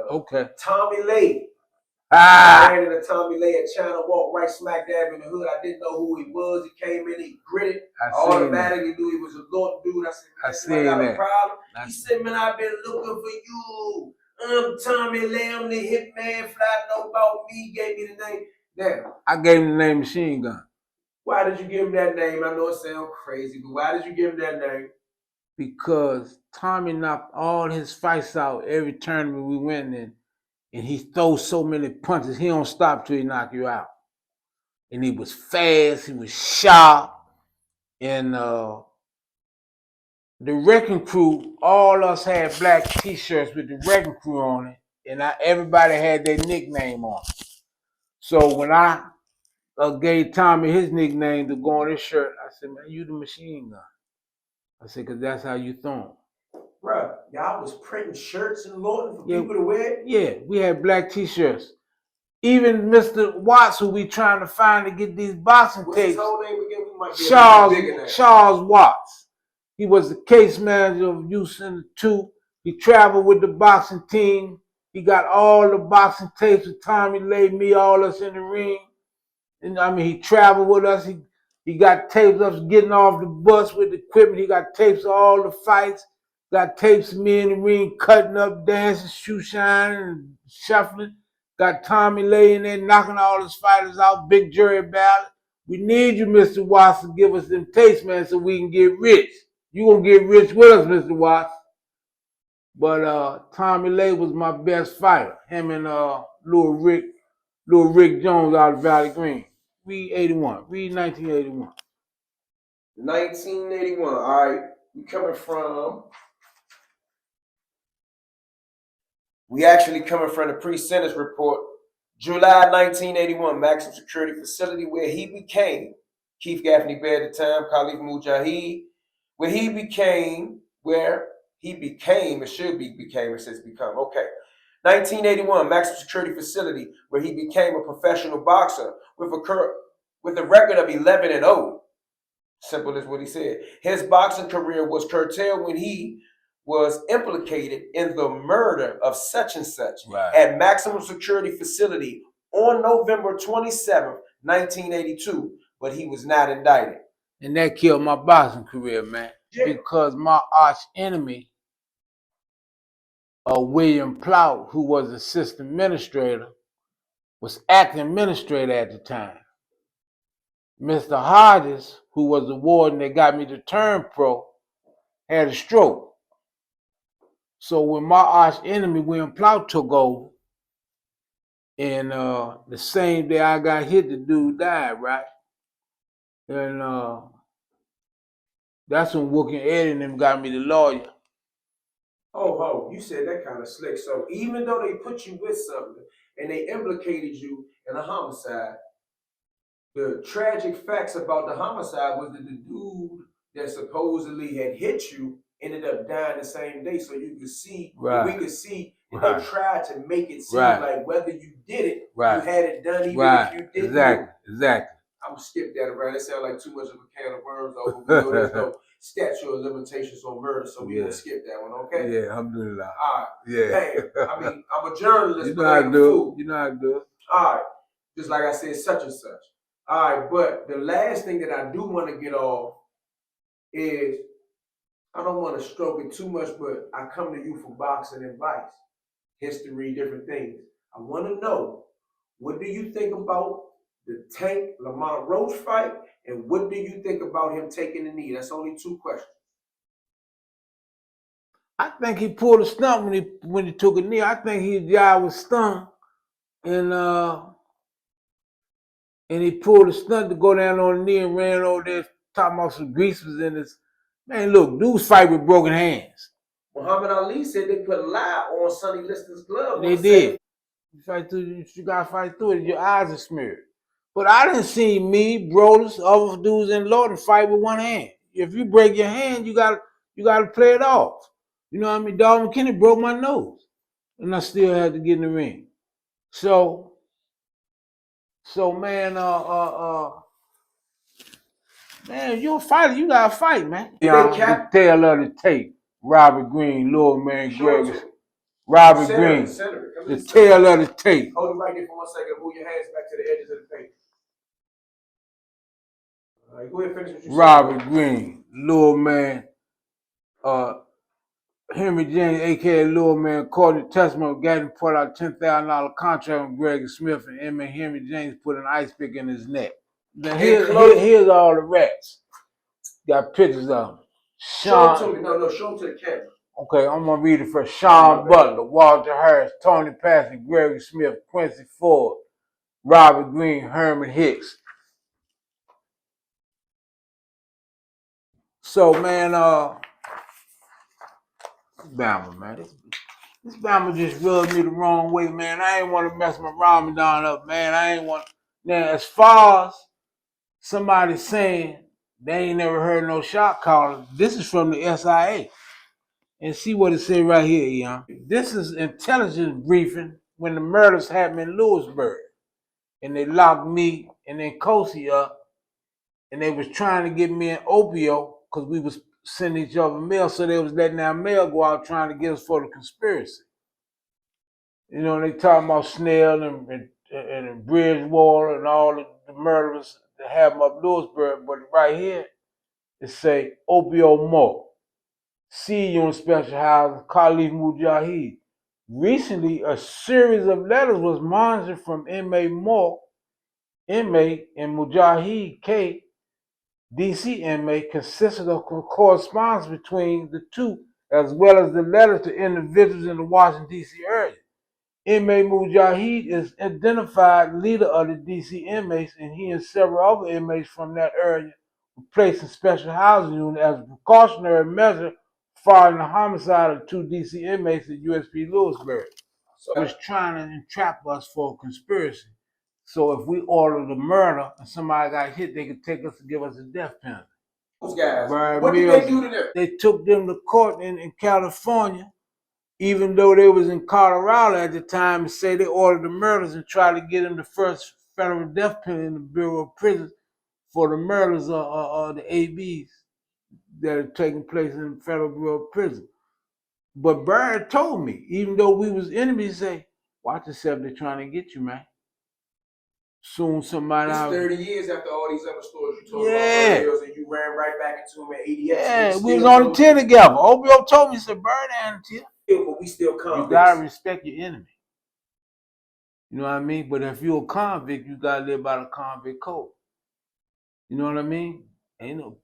Okay. Tommy Lee. Ah. Ran into Tommy Lee at China Walk, right smack dab in the hood. I didn't know who he was. He came in, he gritted. I automatically knew he was a Lorton dude. I said, man, I got a problem. He said, man, I've been looking for you. I'm Tommy Lee. I'm the hitman. Fly know about me. Gave me the name. Now, I gave him the name Machine Gun. Why did you give him that name? I know it sounds crazy, but why did you give him that name? Because Tommy knocked all his fights out every tournament we went in, and he throws so many punches, he don't stop till he knock you out. And he was fast, he was sharp, and the Wrecking Crew, all us had black t-shirts with the Wrecking Crew on it, and everybody had their nickname on it. So when I gave Tommy his nickname to go on his shirt, I said, man, you the Machine Gun. I said, because that's how you throw him. Bruh, y'all was printing shirts in Lorton for people to wear? Yeah, we had black t-shirts. Even Mr. Watts, who we trying to find to get these boxing tapes. What's his whole name again? We might be Charles Watts. He was the case manager of Youth Center 2. He traveled with the boxing team. He got all the boxing tapes with Tommy Lee, me, all us in the ring. And I mean, he traveled with us. He got tapes of us getting off the bus with the equipment. He got tapes of all the fights. Got tapes of me in the ring cutting up, dancing, shoe shining, and shuffling. Got Tommy Lee in there knocking all his fighters out, big jury battle. We need you, Mr. Watts, to give us them tapes, man, so we can get rich. You gonna get rich with us, Mr. Watts. But Tommy Lee was my best fighter. Him and Little Rick Jones out of Valley Green. Read 81. Read 1981. 1981. All right. We actually coming from the pre-sentence report. July 1981, maximum security facility where he became Keith Gaffney Bear at the time, Khalif Mujahid, it says become, okay. 1981, maximum security facility where he became a professional boxer with a record of 11-0. Simple as what he said. His boxing career was curtailed when he was implicated in the murder of such and such at maximum security facility on November 27th, 1982, but he was not indicted. And that killed my boxing career, man, because my arch enemy, William Plout, who was assistant administrator, was acting administrator at the time. Mr. Hodges, who was the warden that got me to turn pro, had a stroke. So when my arch enemy, William Plout, took over, and the same day I got hit, the dude died, right? And that's when Wookin' Eddie and them got me the lawyer. Oh, you said that kind of slick. So even though they put you with something and they implicated you in a homicide, the tragic facts about the homicide was that the dude that supposedly had hit you ended up dying the same day. So you could see, we could see that they tried to make it seem like whether you did it, you had it done even if you didn't. Exactly. I'm gonna skip that around. That sounds like too much of a can of worms. Over. We know there's no statute of limitations on murder, so we gonna skip that one, okay? Yeah, alhamdulillah. All right. Yeah. Damn. I mean, I'm a journalist. You know how to do it. You know how to do it. All right. Just like I said, such and such. All right, but the last thing that I do want to get off is, I don't want to stroke it too much, but I come to you for boxing advice, history, different things. I want to know, what do you think about the Tank Lamont Roach fight, and what do you think about him taking the knee? That's only 2 questions. I think he pulled a stunt when he took a knee. I think his guy was stung, and he pulled a stunt to go down on the knee and ran over there talking about some grease was in his. Man, look, dudes fight with broken hands. Muhammad Ali said they put lye on Sonny Liston's glove. They did. You gotta fight through it. Your eyes are smeared. But I didn't see me, Brothers, other dudes in Lorton fight with one hand. If you break your hand, you gotta play it off. You know what I mean? Dog McKinney broke my nose, and I still had to get in the ring. So man, man, you're a fighter. You gotta fight, man. The tail of the tape. Robert Green, Lord Man Gregory. Robert Center, Green. center. The tail of the tape. Hold it right there for 1 second. Move your hands back to the edges of the page. All right, go ahead and finish what you said. Robert Green, Lil Man, Henry James, aka Lil Man, according to testimony, got him put out $10,000 contract on Greg Smith, and him and Henry James put an ice pick in his neck. Now here's all the rats. Got pictures of them. Show them to me. No, show them to the camera. Okay, I'm gonna read it first. Sean Butler, Walter Harris, Tony Paxton, Gregory Smith, Quincy Ford, Robert Green, Herman Hicks. So man, Bama, man. This Bama just rubbed me the wrong way, man. I ain't want to mess my Ramadan up, man. I ain't want. Now, as far as somebody saying they ain't never heard no shot caller, this is from the SIA. And see what it said right here, young. This is intelligence briefing when the murders happened in Lewisburg. And they locked me and then Kosi up. And they was trying to get me an opio because we was sending each other mail. So they was letting our mail go out trying to get us for the conspiracy. You know, they talking about Snell and Bridgewater and all the murderers that have them up Lewisburg. But right here, it say opio Mo. See you in special housing, Khalif Mujahid. Recently, a series of letters was monitored from inmate Mo, inmate, and Mujahid K, DC inmate, consisted of correspondence between the two, as well as the letters to individuals in the Washington, D.C. area. Inmate Mujahid is identified leader of the DC inmates, and he and several other inmates from that area were placed in special housing unit as a precautionary measure following the homicide of 2 DC inmates at USP Lewisburg. So it was trying to entrap us for a conspiracy. So if we ordered a murder and somebody got hit, they could take us and give us a death penalty. Those guys, what did they do to them? They took them to court in California, even though they was in Colorado at the time, and say they ordered the murders and tried to get them the first federal death penalty in the Bureau of Prisons for the murders of the ABs that are taking place in the Federal Bureau of Prisons. But Bird told me, even though we was enemies, say, watch yourself, they're trying to get you, man. Soon somebody out. 30 years after all these other stories you told about earlier, and you ran right back into them at 88. Yeah, we was on the 10 together. Obio told me, he said, Bird and but we still convicts. You gotta respect your enemy. You know what I mean? But if you're a convict, you gotta live by the convict code. You know what I mean? Ain't no,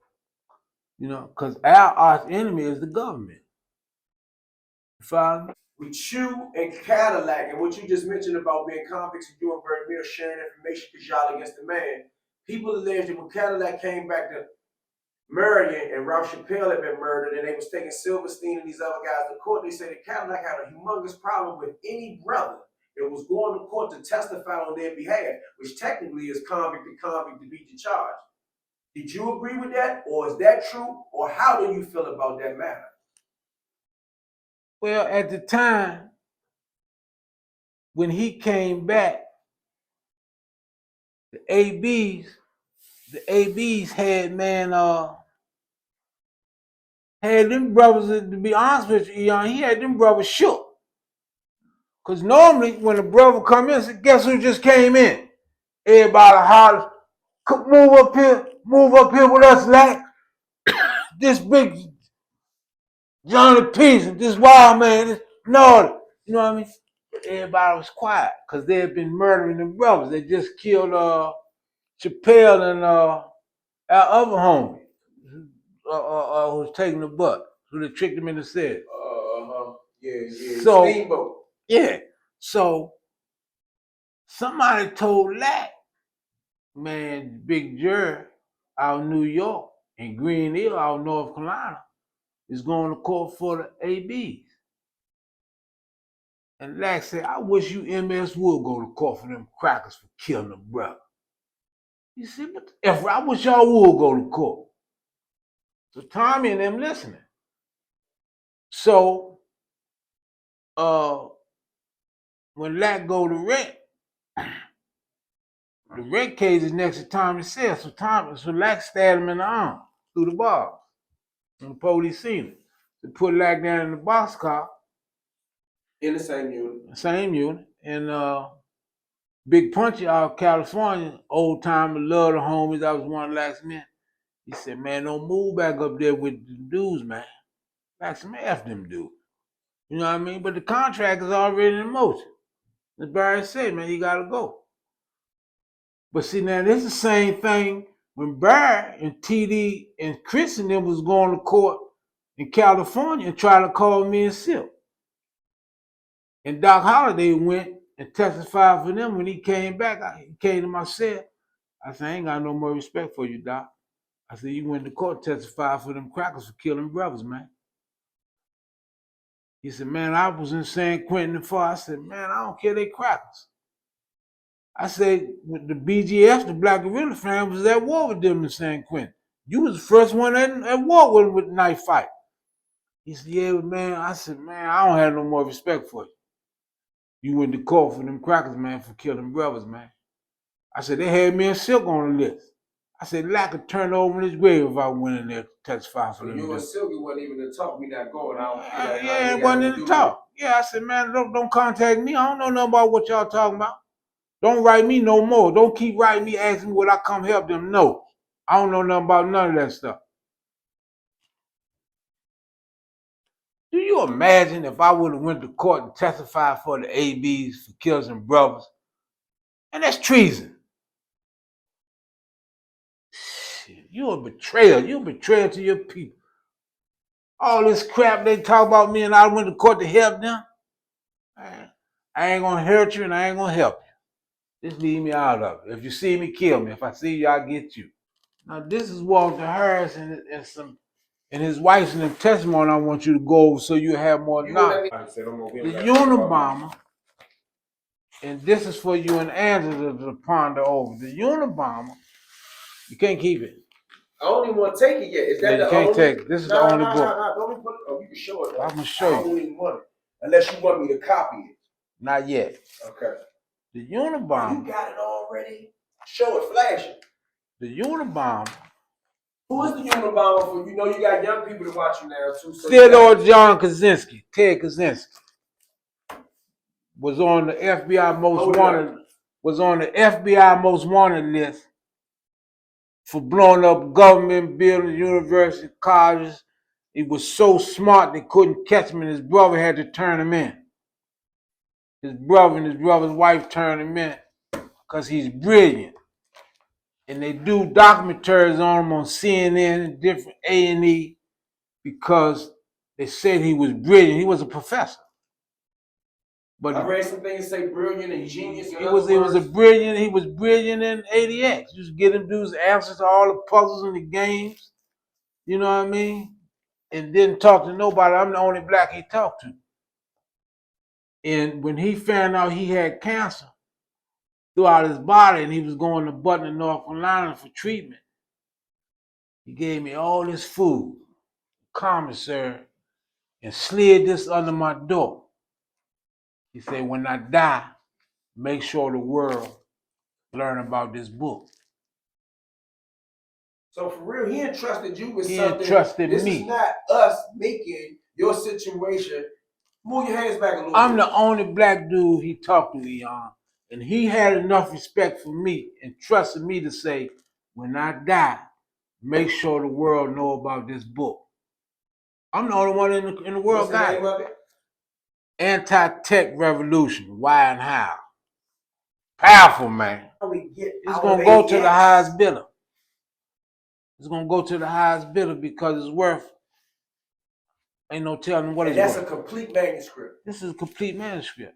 you know, because our arch enemy is the government. You follow me? With you and Cadillac and what you just mentioned about being convicts and doing very real sharing information because y'all against the man, people alleged that when Cadillac came back to Marion and Ralph Chappelle had been murdered and they was taking Silverstein and these other guys to court, they said that Cadillac had a humongous problem with any brother that was going to court to testify on their behalf, which technically is convict to beat the charge. Did you agree with that, or is that true, or how do you feel about that matter? Well, at the time, when he came back, the ABs had, man, had them brothers, to be honest with you, he had them brothers shook. Because normally, when a brother come in, say, guess who just came in? Everybody hollers, move up here with us, Lack. This big Johnny Peace, this wild man, this no, you know what I mean? But everybody was quiet because they had been murdering the brothers. They just killed Chappelle and our other homie who was taking the butt, who they tricked him into said. Yeah. So, Steamboat. Yeah. So somebody told Lack, man, big jury out of New York and Green Hill out of North Carolina is going to court for the ABs. And Lack said, I wish you MS would go to court for them crackers for killing a brother. You see, what the F, I wish y'all would go to court. So Tommy and them listening. So when Lack go to rent, the rent case is next to Tommy's cell. So Lack stabbed him in the arm through the bars. And the police seen it. They put Lack down in the boxcar. In the same unit. Same unit. And Big Punchy out of California, old timer, love the homies. I was one of the last men. He said, man, don't move back up there with the dudes, man. Like some F them dudes. You know what I mean? But the contract is already in motion. As Barry said, man, you gotta go. But see, now this is the same thing when Barry and TD and Chris and them was going to court in California and tried to call me and Silk. And Doc Holliday went and testified for them. When he came back, he came to my cell. I said, I ain't got no more respect for you, Doc. I said, you went to court testified for them crackers for killing brothers, man. He said, man, I was in San Quentin before. I said, man, I don't care, they crackers. I said, with the BGF, the Black Guerrilla family, was at war with them in San Quentin. You was the first one at war with the knife fight. He said, yeah, man. I said, man, I don't have no more respect for you. You went to court for them crackers, man, for killing brothers, man. I said, they had me and Silk on the list. I said, Lack could turn over in his grave if I went in there to testify for them. You and Silky wasn't even to talk. We not going out. Yeah, it wasn't in the talk. Yeah, I said, man, don't contact me. I don't know nothing about what y'all talking about. Don't write me no more. Don't keep writing me, asking me would I come help them. No. I don't know nothing about none of that stuff. Do you imagine if I would have went to court and testified for the ABs for killing some brothers? And that's treason. Shit, you're a betrayer. You're a betrayer to your people. All this crap they talk about me and I went to court to help them. Man, I ain't gonna hurt you and I ain't gonna help you. Just leave me out of it. If you see me, kill me. If I see you, I'll get you. Now this is Walter Harris and his wife's in the testimony I want you to go over so you have more knowledge. The Unabomber, and this is for you and Angela to ponder over. The Unabomber, you can't keep it. I don't even want to take it yet. Is that Yeah, the you can't only? take it. This is the only book. Don't even put it. Oh, you can show it. Though. I'm gonna show you. I don't even want it unless you want me to copy it. Not yet. Okay. The Unabomber. You got it already. Show it, flash it. The Unabomber. Who is the Unabomber for? You know you got young people to watch you now too. So Theodore John Kaczynski, Ted Kaczynski, was on the FBI most wanted. Was on the FBI most wanted list for blowing up government buildings, universities, colleges. He was so smart they couldn't catch him, and his brother had to turn him in. His brother and his brother's wife turned him in because he's brilliant. And they do documentaries on him on CNN and different A&E because they said he was brilliant. He was a professor. But I read some things say brilliant and genius. He was brilliant in ADX. Just get him dudes answers to all the puzzles and the games. You know what I mean? And didn't talk to nobody. I'm the only black he talked to. And when he found out he had cancer throughout his body and he was going to Butler, North Carolina for treatment, he gave me all this food, commissary, and slid this under my door. He said, when I die, make sure the world learn about this book. So for real, he entrusted you with he something. He entrusted this me. This is not us making your situation. Move your hands back a little bit. I'm the only black dude he talked to, Leon. And he had enough respect for me and trusted me to say, when I die, make sure the world know about this book. I'm the only one in the world got it. What's the name of it? Anti-Tech Revolution, Why and How. Powerful, man. It's going to go to the highest bidder. It's going to go to the highest bidder because it's worth, ain't no telling what it's worth. And that's a complete manuscript. This is a complete manuscript.